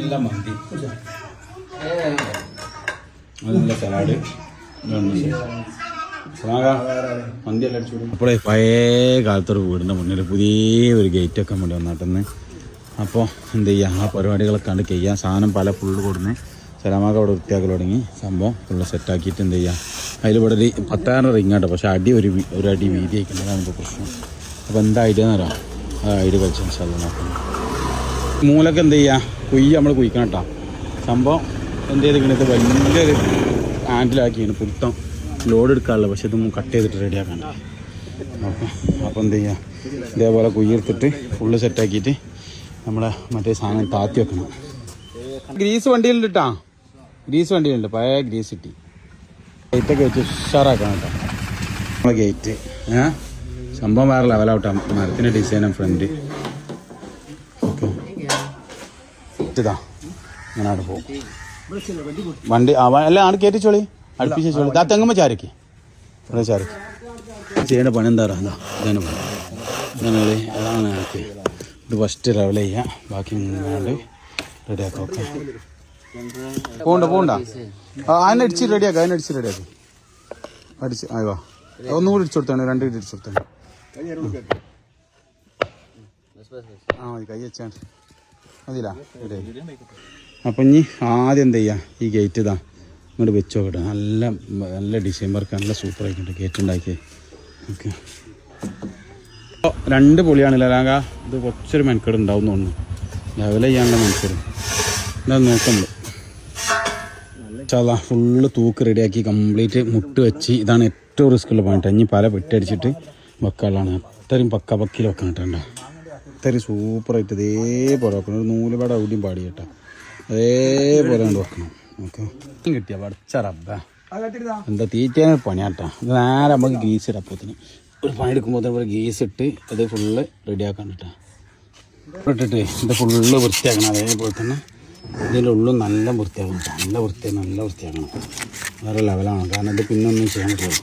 നല്ല മന്തി, നല്ല സലാഡ്. അപ്പോഴേ പഴയ കാലത്തൊരു വീടിൻ്റെ മുന്നിൽ പുതിയ ഒരു ഗേറ്റൊക്കെ വേണ്ടി വന്നിട്ടെന്ന്. അപ്പോൾ എന്ത് ചെയ്യുക, ആ പരിപാടികളൊക്കെ കണ്ട് ചെയ്യാം. സാധനം പല ഫുള്ള് കൊടുന്ന് സലാമാക്ക് അവിടെ വൃത്തിയാക്കൽ തുടങ്ങി. സംഭവം ഫുള്ള് സെറ്റാക്കിയിട്ട് എന്ത് ചെയ്യുക, അതിലിവിടെ ഒരു 10 റിങ്ങാട്ടോ. പക്ഷേ അടി ഒരു അടി വീതി ആയിക്കുന്നതാണ് ഇപ്പോൾ പ്രശ്നം. അപ്പോൾ എന്താ ഐഡിയ എന്ന് പറയാം, ആ ഐഡിയ കളിച്ച് ഇൻഷാല്ലാ നോക്കണം. മൂലൊക്കെ എന്ത് ചെയ്യുക, നമ്മൾ കുഴിക്കണം കേട്ടോ. സംഭവം എന്ത് ചെയ്തിരിക്കണത്, വലിയൊരു ഹാൻഡിലാക്കിയാണ് പുത്തം ലോഡ് എടുക്കാനുള്ളത്. പക്ഷേ ഇതൊന്നും കട്ട് ചെയ്തിട്ട് റെഡിയാക്കണ്ട. അപ്പോൾ എന്ത് ചെയ്യുക, ഇതേപോലെ കുയ്യെടുത്തിട്ട് ഫുള്ള് സെറ്റാക്കിയിട്ട് നമ്മളെ മറ്റേ സാധനം താത്തി വെക്കണം. ഗ്രീസ് വണ്ടിയിലുണ്ട് കേട്ടോ, ഗ്രീസ് വണ്ടിയിലുണ്ട്, പഴയ ഗ്രീസ് കിട്ടി. ഗേറ്റൊക്കെ വെച്ച് ഉഷാറാക്കണം കേട്ടോ നമ്മളെ ഗേറ്റ്. സംഭവം വേറെ ലെവലാവട്ടെ. മരത്തിൻ്റെ ഡിസൈനും ഫ്രണ്ട് ഓക്കെ. ഇതാ അങ്ങനെ അവിടെ പോകും വണ്ടി. അല്ല ആണ് കയറ്റിച്ചോളി, അടുപ്പിച്ച് ചോളി. ഇതാ തെങ്ങുമ്പോൾ ചാരക്ക് ഇവിടെ ചാരക്ക് ചെയ്യേണ്ട പണി എന്താ പറയുക, ഇതാണ് പണി. ഇതാണ് അതാണ് എനിക്ക് ഇത് ഫസ്റ്റ് ലെവൽ ചെയ്യുക. ബാക്കി ഇങ്ങാണ്ട് റെഡിയാക്കാം. ഓക്കെ പോണ്ട അതിനടിച്ച് റെഡിയാക്കാം, റെഡിയാക്കി അടിച്ച് ആവാ. ഒന്നുകൂടി ഇടിച്ചു കൊടുത്താണ്, 2 ഇടിച്ചു കൊടുത്താണ്. ആ മതി, കൈ വെച്ചാണ് മതിയില്ല റെഡിയാക്കി. അപ്പം ഇനി ആദ്യം എന്താ ചെയ്യുക, ഈ ഗേറ്റ് ഇതാ ഇങ്ങോട്ട് വെച്ച് നോക്കട്ടെ. നല്ല ഡിസൈൻ വർക്ക്, നല്ല സൂപ്പർ ആയിക്കോട്ടെ ഗേറ്റ് ഉണ്ടാക്കിയത്. ഓക്കെ 2 പൊളിയാണല്ലോ ലാങ്ക. ഇത് കുറച്ചൊരു മെനക്കേട് ഉണ്ടാവും തോന്നുന്നു, ലെവൽ ചെയ്യാനുള്ള മെനക്കേട്. എന്താ നോക്കുമ്പോൾ ചാ ഫുള്ള് തൂക്ക് റെഡിയാക്കി കംപ്ലീറ്റ് മുട്ട് വെച്ച്. ഇതാണ് ഏറ്റവും റിസ്ക് ഉള്ള പണിട്ട്. ഇനി പല പെട്ടടിച്ചിട്ട് വെക്കാനുള്ളതാണ്. അത്രയും പക്കയിൽ വെക്കാൻ കേട്ടോ. അത്രയും സൂപ്പറായിട്ട് ഇതേപോലെ വെക്കണം. ഒരു നൂലുപാട് എവിടെയും പാടി കേട്ടോ, അതേപോലെ കൊണ്ട് വെക്കണം. ഓക്കെ കിട്ടിയ പഠിച്ച റബ്ബ എന്താ തീറ്റാൻ പണിയാട്ടാ. ഇത് നേരെ നമുക്ക് ഗീസ് ഇടപ്പത്തിന് ഒരു പണി എടുക്കുമ്പോൾ പോലെ ഗീസ് ഇട്ട് അത് ഫുള്ള് റെഡിയാക്കാൻ കേട്ടോ. ഇട്ടിട്ട് ഇത് ഫുള്ള് വൃത്തിയാക്കണം. അതേപോലെ തന്നെ ഇതിൻ്റെ ഉള്ളും നല്ല വൃത്തിയാക്കണം, നല്ല വൃത്തിയാക്കണം. വേറെ ലെവലാണ്, കാരണം ഇത് പിന്നെ ഒന്നും ചെയ്യാൻ പറ്റില്ല.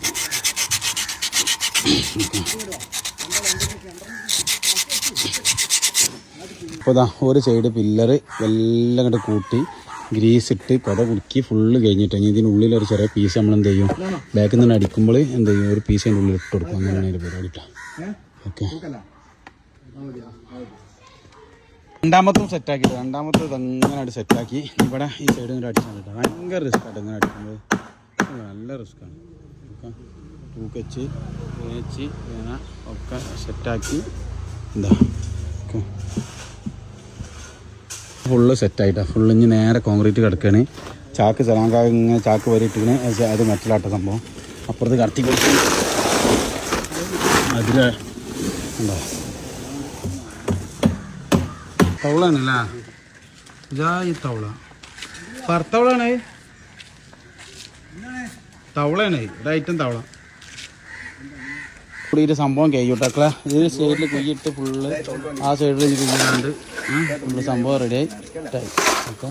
അപ്പോൾ ഇതാ ഒരു സൈഡ് പില്ലറ് എല്ലാം കൂടെ കൂട്ടി ഗ്രീസ് ഇട്ട് കഥ കുടുക്കി ഫുള്ള് കഴിഞ്ഞിട്ട് ഇതിനുള്ളിൽ ഒരു ചെറിയ പീസ് നമ്മൾ എന്ത് ചെയ്യും, ബാക്കിൽ നിന്ന് അടിക്കുമ്പോൾ എന്ത് ചെയ്യും, ഒരു പീസ് അതിൻ്റെ ഉള്ളിൽ ഇട്ട് കൊടുക്കും. അങ്ങനെയാണ് ഒരു പരിപാടി കേട്ടോ. ഓക്കെ രണ്ടാമത്തും സെറ്റാക്കിയിട്ട് അങ്ങനെ സെറ്റാക്കി ഇവിടെ ഈ സൈഡ് ഇങ്ങനെ അടിച്ചാൽ കേട്ടോ. ഭയങ്കര റിസ്ക്കായിട്ട് ഇങ്ങനെ അടിക്കുന്നത്, നല്ല റിസ്ക്കാണ്. ഓക്കെ തൂക്കച്ച് തേച്ച് ഇങ്ങനെ ഒക്കെ സെറ്റാക്കി എന്താ ഓക്കെ ഫുള്ള് സെറ്റായിട്ടാണ്. ഫുള്ള് ഇനി നേരെ കോൺക്രീറ്റ് കിടക്കുകയാണ്. ചാക്ക് സലാങ്ക ഇങ്ങനെ ചാക്ക് വരിയിട്ടിങ്ങനെ അത് മെറ്റലാട്ട സംഭവം. അപ്പുറത്ത് കടത്തി കൊടുക്കും. അതിൽ ഉണ്ടോ തവളാണല്ലേ, ഇതാ ഈ തവള പറത്തവളാണ്, തവളയാണ് ഒരു ഐറ്റം തവള. കൂടിയിട്ട് സംഭവം കഴിയൂട്ടക്കളെ. ഇത് സൈഡിൽ കുയ്യിട്ട് ഫുള്ള് ആ സൈഡിൽ കുയ്യാണ്ട് ഫുള്ള് സംഭവം റെഡിയായി. ഓക്കെ